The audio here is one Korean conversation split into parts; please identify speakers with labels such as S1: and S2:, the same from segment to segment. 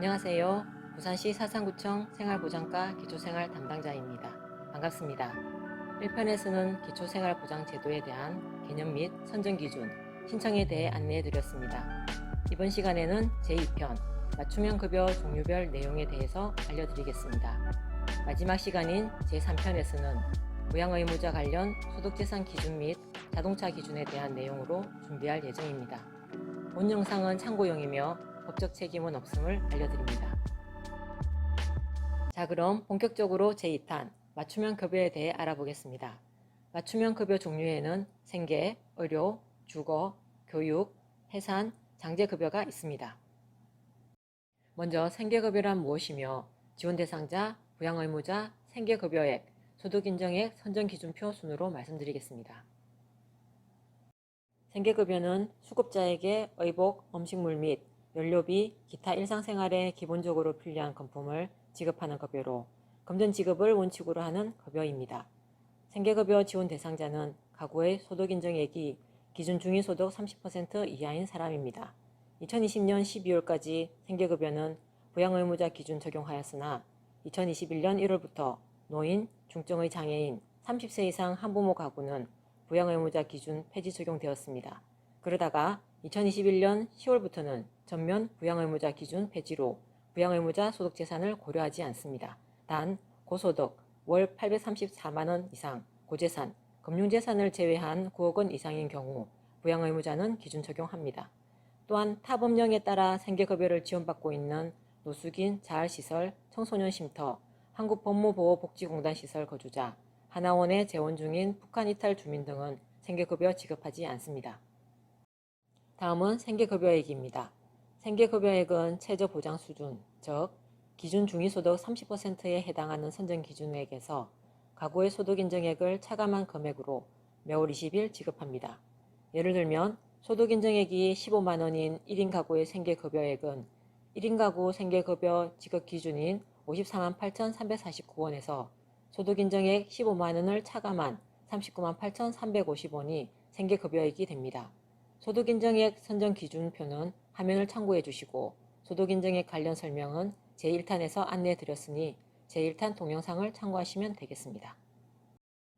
S1: 안녕하세요. 부산시 사상구청 생활보장과 기초생활 담당자입니다. 반갑습니다. 1편에서는 기초생활보장제도에 대한 개념 및 선정기준, 신청에 대해 안내해드렸습니다. 이번 시간에는 제2편 맞춤형 급여 종류별 내용에 대해서 알려드리겠습니다. 마지막 시간인 제3편에서는 부양의무자 관련 소득재산 기준 및 자동차 기준에 대한 내용으로 준비할 예정입니다. 본 영상은 참고용이며 법적 책임은 없음을 알려드립니다. 자, 그럼 본격적으로 제2탄 맞춤형 급여에 대해 알아보겠습니다. 맞춤형 급여 종류에는 생계, 의료, 주거, 교육, 해산, 장제급여가 있습니다. 먼저 생계급여란 무엇이며 지원 대상자, 부양의무자, 생계급여액, 소득인정액 선정기준표 순으로 말씀드리겠습니다. 생계급여는 수급자에게 의복, 음식물 및 연료비, 기타 일상생활에 기본적으로 필요한 금품을 지급하는 급여로 금전 지급을 원칙으로 하는 급여입니다. 생계급여 지원 대상자는 가구의 소득인정액이 기준 중위소득 30% 이하인 사람입니다. 2020년 12월까지 생계급여는 부양의무자 기준 적용하였으나 2021년 1월부터 노인, 중증의 장애인, 30세 이상 한부모 가구는 부양의무자 기준 폐지 적용되었습니다. 그러다가 2021년 10월부터는 전면 부양의무자 기준 폐지로 부양의무자 소득재산을 고려하지 않습니다. 단 고소득 월 834만원 이상, 고재산, 금융재산을 제외한 9억 원 이상인 경우 부양의무자는 기준 적용합니다. 또한 타 법령에 따라 생계급여를 지원받고 있는 노숙인, 자활시설, 청소년 쉼터, 한국법무보호복지공단 시설 거주자, 하나원에 재원 중인 북한 이탈 주민 등은 생계급여 지급하지 않습니다. 다음은 생계급여액입니다. 생계급여액은 최저보장 수준, 즉 기준 중위소득 30%에 해당하는 선정기준액에서 가구의 소득인정액을 차감한 금액으로 매월 20일 지급합니다. 예를 들면 소득인정액이 15만원인 1인 가구의 생계급여액은 1인 가구 생계급여 지급 기준인 54만 8,349원에서 소득인정액 15만원을 차감한 39만 8,350원이 생계급여액이 됩니다. 소득인정액 선정기준표는 화면을 참고해 주시고 소득인정액 관련 설명은 제1탄에서 안내해드렸으니 제1탄 동영상을 참고하시면 되겠습니다.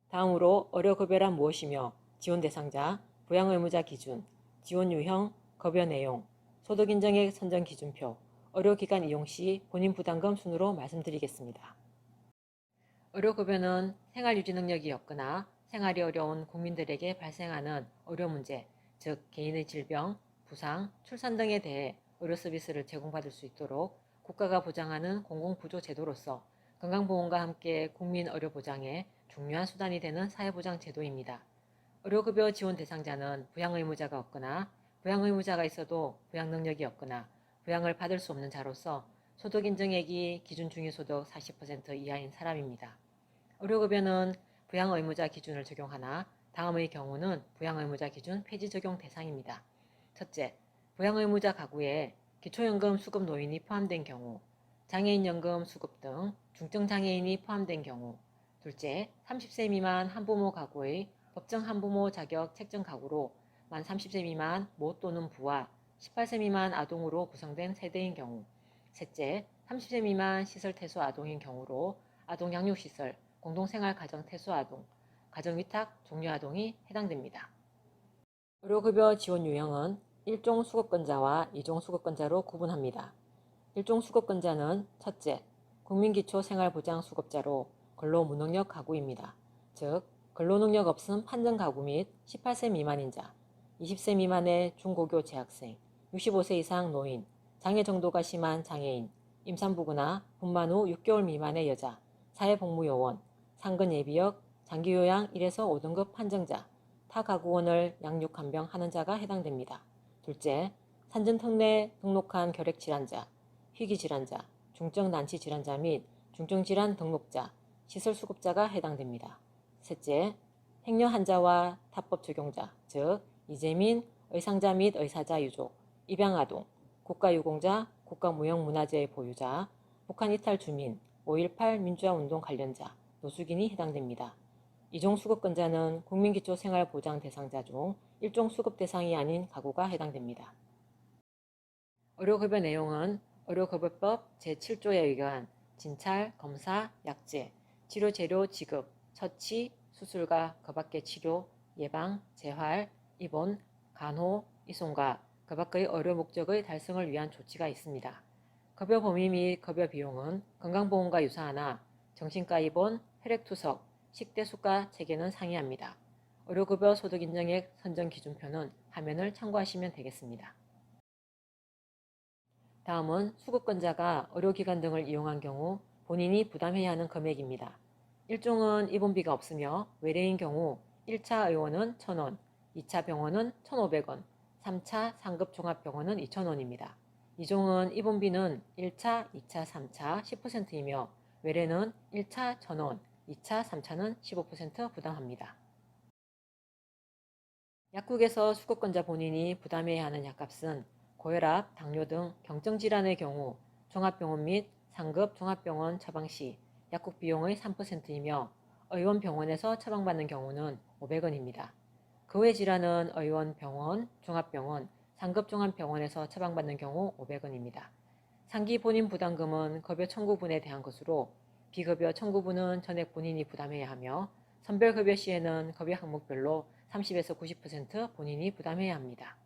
S1: 다음으로 의료급여란 무엇이며 지원 대상자, 부양의무자 기준, 지원 유형, 급여 내용, 소득인정액 선정기준표, 의료기관 이용 시 본인 부담금 순으로 말씀드리겠습니다. 의료급여는 생활유지 능력이 없거나 생활이 어려운 국민들에게 발생하는 의료 문제, 즉 개인의 질병, 부상, 출산 등에 대해 의료 서비스를 제공받을 수 있도록 국가가 보장하는 공공부조제도로서 건강보험과 함께 국민 의료보장의 중요한 수단이 되는 사회보장 제도입니다. 의료급여 지원 대상자는 부양의무자가 없거나 부양의무자가 있어도 부양 능력이 없거나 부양을 받을 수 없는 자로서 소득인정액이 기준 중위소득 40% 이하인 사람입니다. 의료급여는 부양의무자 기준을 적용하나 다음의 경우는 부양의무자 기준 폐지 적용 대상입니다. 첫째, 부양의무자 가구에 기초연금 수급 노인이 포함된 경우, 장애인연금 수급 등 중증장애인이 포함된 경우, 둘째, 30세 미만 한부모 가구의 법정 한부모 자격 책정 가구로 만 30세 미만 모 또는 부와 18세 미만 아동으로 구성된 세대인 경우, 셋째, 30세 미만 시설 퇴소 아동인 경우로 아동 양육시설, 공동생활가정 퇴소 아동, 가정위탁 종료 아동이 해당됩니다. 의료급여 지원 유형은 1종 수급권자와 2종 수급권자로 구분합니다. 1종 수급권자는 첫째, 국민기초생활보장수급자로 근로무능력 가구입니다. 즉, 근로능력 없음 판정 가구 및 18세 미만인 자, 20세 미만의 중고교 재학생, 65세 이상 노인, 장애 정도가 심한 장애인, 임산부거나 분만 후 6개월 미만의 여자, 사회복무요원, 상근예비역, 장기요양 1에서 5등급 판정자, 타 가구원을 양육 간병하는 자가 해당됩니다. 둘째, 산전특례 등록한 결핵질환자, 희귀질환자, 중증난치질환자 및 중증질환 등록자, 시설수급자가 해당됩니다. 셋째, 행여 환자와 타법 적용자, 즉 이재민, 의상자 및 의사자 유족, 입양아동, 국가유공자, 국가무형문화재의 보유자, 북한 이탈 주민, 5.18 민주화운동 관련자, 노숙인이 해당됩니다. 2종 수급권자는 국민기초생활보장 대상자 중 1종 수급 대상이 아닌 가구가 해당됩니다. 의료급여 내용은 의료급여법 제7조에 의한 진찰, 검사, 약제, 치료재료 지급, 처치, 수술과 그 밖의 치료, 예방, 재활, 입원, 간호, 이송과 그 밖의 의료 목적의 달성을 위한 조치가 있습니다. 급여 범위 및 급여 비용은 건강보험과 유사하나 정신과 입원, 혈액투석, 식대수가 체계는 상이합니다. 의료급여 소득인정액 선정 기준표는 화면을 참고하시면 되겠습니다. 다음은 수급권자가 의료기관 등을 이용한 경우 본인이 부담해야 하는 금액입니다. 1종은 입원비가 없으며 외래인 경우 1차 의원은 1,000원, 2차 병원은 1,500원, 3차 상급 종합병원은 2,000원입니다. 2종은 입원비는 1차, 2차, 3차 10%이며 외래는 1차 1,000원, 2차, 3차는 15% 부담합니다. 약국에서 수급권자 본인이 부담해야 하는 약값은 고혈압, 당뇨 등 경증질환의 경우 종합병원 및 상급 종합병원 처방 시 약국 비용의 3%이며 의원병원에서 처방받는 경우는 500원입니다. 그 외 질환은 의원병원, 종합병원, 상급 종합병원에서 처방받는 경우 500원입니다. 상기 본인 부담금은 급여 청구분에 대한 것으로 비급여 청구분은 전액 본인이 부담해야 하며 선별급여 시에는 급여 항목별로 30에서 90% 본인이 부담해야 합니다.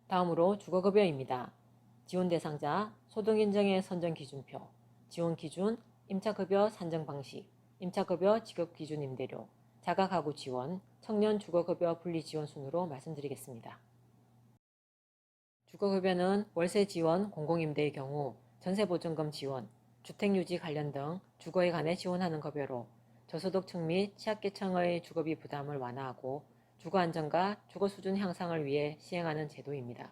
S1: 다음으로 주거급여입니다. 지원 대상자, 소득인정의 선정 기준표, 지원 기준, 임차급여 산정 방식, 임차급여 지급 기준 임대료, 자가가구 지원, 청년 주거급여 분리 지원 순으로 말씀드리겠습니다. 주거급여는 월세 지원, 공공임대의 경우 전세보증금 지원, 주택유지 관련 등 주거에 관해 지원하는 급여로 저소득층 및 취약계층의 주거비 부담을 완화하고 주거안정과 주거수준 향상을 위해 시행하는 제도입니다.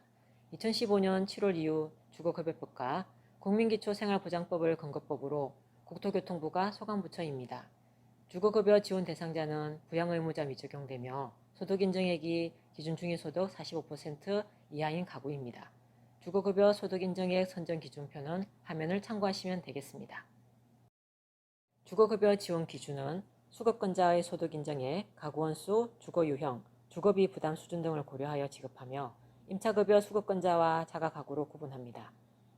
S1: 2015년 7월 이후 주거급여법과 국민기초생활보장법을 근거법으로 국토교통부가 소관부처입니다. 주거급여 지원 대상자는 부양의무자 및 적용되며 소득인정액이 기준중위소득 45% 이하인 가구입니다. 주거급여 소득인정액 선정기준표는 화면을 참고하시면 되겠습니다. 주거급여 지원 기준은 수급권자의 소득인정액, 가구원수, 주거유형, 주거비 부담 수준 등을 고려하여 지급하며 임차급여 수급권자와 자가가구로 구분합니다.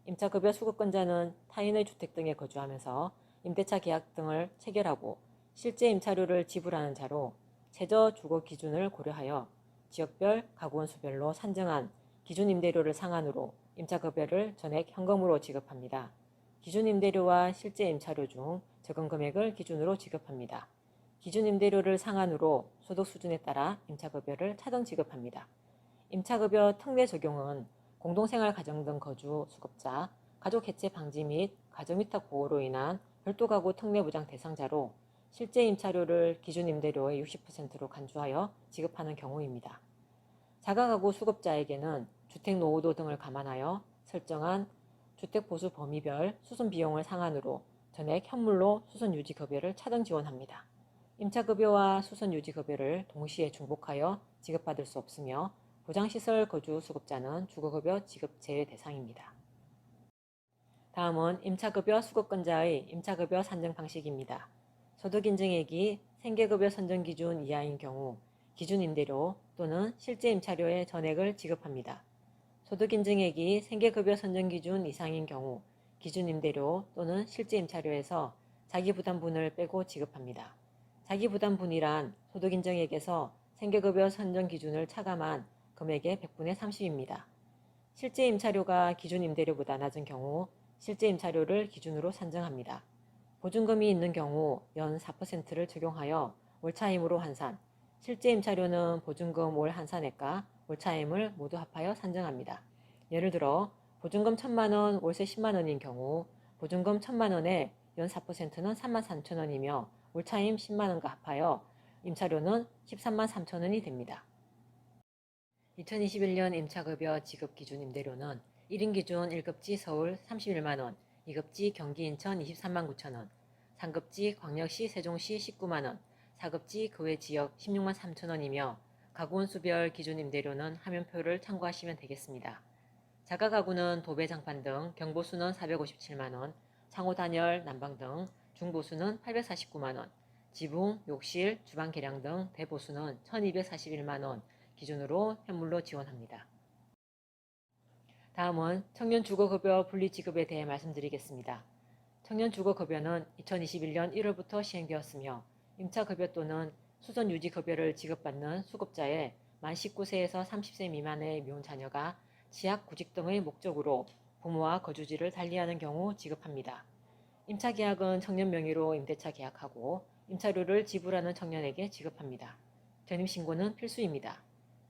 S1: 임차급여 수급권자는 타인의 주택 등에 거주하면서 임대차 계약 등을 체결하고 실제 임차료를 지불하는 자로 최저 주거 기준을 고려하여 지역별, 가구원수별로 산정한 기준 임대료를 상한으로 임차급여를 전액 현금으로 지급합니다. 기준 임대료와 실제 임차료 중 적은 금액을 기준으로 지급합니다. 기준 임대료를 상한으로 소득 수준에 따라 임차급여를 차등 지급합니다. 임차급여 특례 적용은 공동생활 가정 등 거주 수급자, 가족 해체 방지 및 가정위탁 보호로 인한 별도 가구 특례 보장 대상자로 실제 임차료를 기준 임대료의 60%로 간주하여 지급하는 경우입니다. 자가가구 수급자에게는 주택 노후도 등을 감안하여 설정한 주택보수 범위별 수선 비용을 상한으로 전액 현물로 수선 유지급여를 차등 지원합니다. 임차급여와 수선 유지급여를 동시에 중복하여 지급받을 수 없으며 보장시설 거주 수급자는 주거급여 지급 제외 대상입니다. 다음은 임차급여 수급권자의 임차급여 산정 방식입니다. 소득인정액이 생계급여 선정기준 이하인 경우 기준 임대료 또는 실제 임차료의 전액을 지급합니다. 소득인정액이 생계급여 선정기준 이상인 경우 기준 임대료 또는 실제 임차료에서 자기부담분을 빼고 지급합니다. 자기부담분이란 소득인정액에서 생계급여 선정기준을 차감한 금액의 100분의 30입니다. 실제 임차료가 기준 임대료보다 낮은 경우 실제 임차료를 기준으로 산정합니다. 보증금이 있는 경우 연 4%를 적용하여 월차임으로 환산, 실제 임차료는 보증금 월 환산액과 월차임을 모두 합하여 산정합니다. 예를 들어 보증금 1,000만원, 월세 10만원인 경우 보증금 1,000만원에 연 4%는 33,000원이며 월차임 10만원과 합하여 임차료는 13만 3천원이 됩니다. 2021년 임차급여 지급 기준 임대료는 1인 기준 1급지 서울 31만원, 2급지 경기 인천 23만 9천원, 3급지 광역시 세종시 19만원, 4급지 그 외 지역 16만 3천원이며 가구원수별 기준 임대료는 화면표를 참고하시면 되겠습니다. 자가가구는 도배장판 등 경보수는 457만원, 창호단열, 난방 등 중보수는 849만원, 지붕, 욕실, 주방 개량 등 대보수는 1241만원 기준으로 현물로 지원합니다. 다음은 청년주거급여 분리지급에 대해 말씀드리겠습니다. 청년주거급여는 2021년 1월부터 시행되었으며 임차급여 또는 수선유지급여를 지급받는 수급자의 만 19세에서 30세 미만의 미혼 자녀가 취약, 구직 등의 목적으로 부모와 거주지를 달리하는 경우 지급합니다. 임차계약은 청년 명의로 임대차 계약하고 임차료를 지불하는 청년에게 지급합니다. 전입신고는 필수입니다.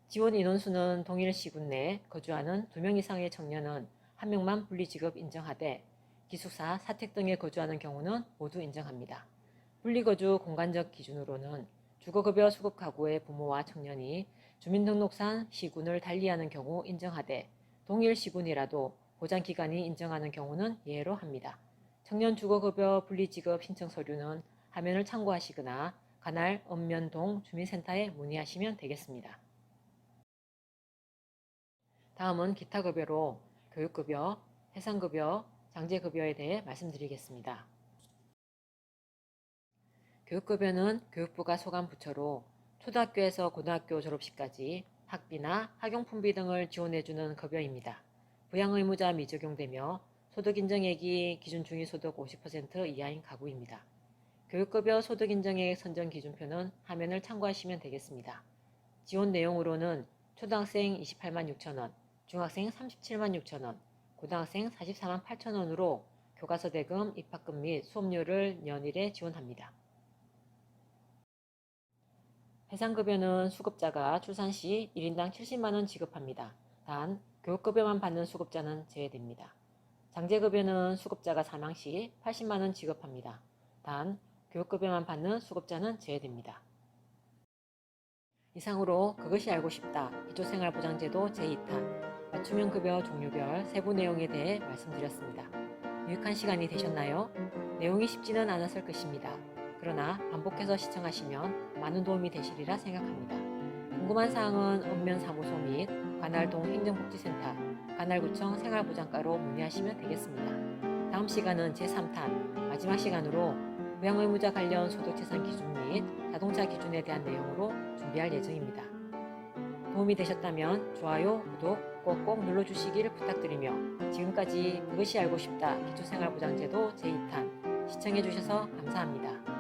S1: 지원 인원수는 동일 시군 내에 거주하는 2명 이상의 청년은 1명만 분리지급 인정하되 기숙사, 사택 등에 거주하는 경우는 모두 인정합니다. 분리거주 공간적 기준으로는 주거급여 수급 가구의 부모와 청년이 주민등록상 시군을 달리하는 경우 인정하되 동일 시군이라도 보장기관이 인정하는 경우는 예외로 합니다. 청년 주거급여 분리지급 신청 서류는 화면을 참고하시거나 관할 읍면동 주민센터에 문의하시면 되겠습니다. 다음은 기타 급여로 교육급여, 해상급여, 장제급여에 대해 말씀드리겠습니다. 교육급여는 교육부가 소관 부처로 초등학교에서 고등학교 졸업식까지 학비나 학용품비 등을 지원해주는 급여입니다. 부양의무자 미적용되며 소득인정액이 기준 중위소득 50% 이하인 가구입니다. 교육급여 소득인정액 선정 기준표는 화면을 참고하시면 되겠습니다. 지원 내용으로는 초등학생 28만 6천원, 중학생 37만 6천원, 고등학생 44만 8천원으로 교과서 대금, 입학금 및 수업료를 연일에 지원합니다. 해상급여는 수급자가 출산 시 1인당 70만원 지급합니다. 단 교육급여만 받는 수급자는 제외됩니다. 장제급여는 수급자가 사망 시 80만원 지급합니다. 단 교육급여만 받는 수급자는 제외됩니다. 이상으로 그것이 알고 싶다 기초생활보장제도 제2탄 맞춤형 급여 종류별 세부 내용에 대해 말씀드렸습니다. 유익한 시간이 되셨나요? 내용이 쉽지는 않았을 것입니다. 그러나 반복해서 시청하시면 많은 도움이 되시리라 생각합니다. 궁금한 사항은 읍면사무소 및 관할동 행정복지센터, 관할구청 생활보장과로 문의하시면 되겠습니다. 다음 시간은 제3탄 마지막 시간으로 부양의무자 관련 소득재산 기준 및 자동차 기준에 대한 내용으로 준비할 예정입니다. 도움이 되셨다면 좋아요, 구독 꼭꼭 눌러주시기를 부탁드리며 지금까지 그것이 알고 싶다 기초생활보장제도 제2탄 시청해주셔서 감사합니다.